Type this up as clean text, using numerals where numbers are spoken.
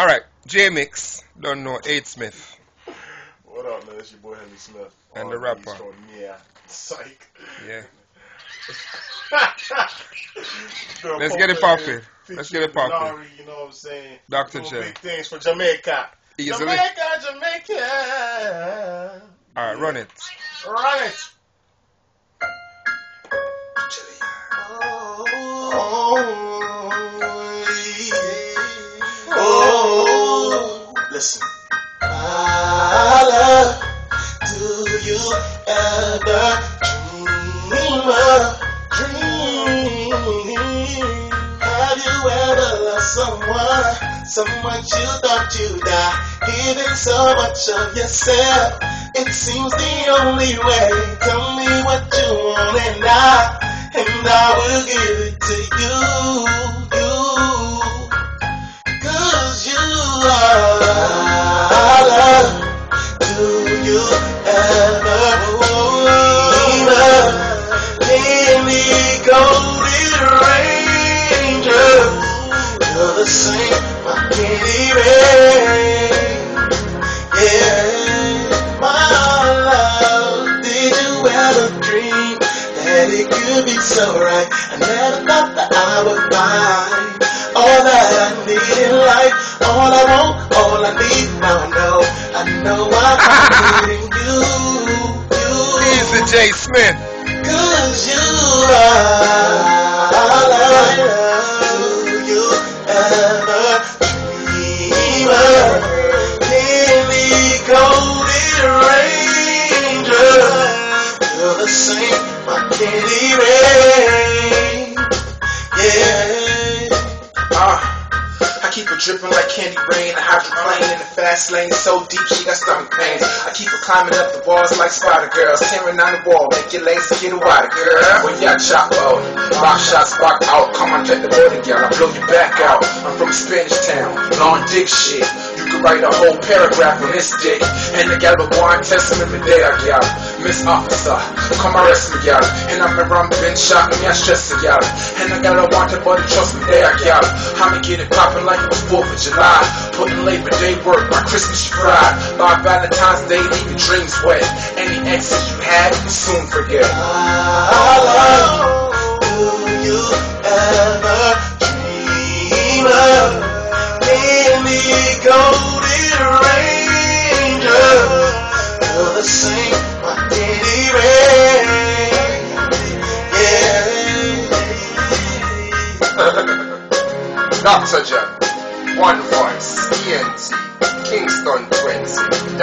Alright, J-Mix, don't know, 8 Smith. What up, man? It's your boy Henry Smith. And the rapper. From Psych. Yeah. Let's get it poppin'. Let's get it poppin'. You know what I'm saying? Dr. Doing J. big things for Jamaica. Easily. Jamaica. Alright, run it. Run it. Oh, listen. My love, do you ever dream? Have you ever loved someone you thought you'd die, giving so much of yourself? It seems the only way. Tell me what you want and I will give it to you. 'Cause you are my love. Do you ever dream me golden ranger? You're the same, my candy rain. Yeah, my love. Did you ever dream that it could be so right? I never thought that I would find all that I need in life. All I want, all I need. Now I know I'm needing you. Easy, J. Smith. 'Cause you are my love. Do you ever dream of candy golden ranger? You're the same, my candy rain. Yeah. I keep her dripping like candy rain. A hydroplane in the fast lane, so deep she got stomach pains. I keep her climbing up the walls like spider girls, tearing down the wall, make your legs get wider, girl. When y'all chop out, rock shots spark out. Come on, check the building, girl. I blow your back out. I'm from Spanish town, long dick shit. You could write a whole paragraph on this dick, and the gal will go on testament today, gal. Miss Officer, come arrest me, gal. And I remember I'm been shot, me I stress the gal. And I gotta want it, but trust me, there, gal. I'ma get it poppin' like it was 4th of July. Putting Labor Day work, my Christmas you fried. By Valentine's Day, leave your dreams wet. Any exes you had, you soon forget. Do you ever dream of candy golden ranger? You're the same, my candy rain. Yeah. Dr. J. One voice, ENT, Kingston 20.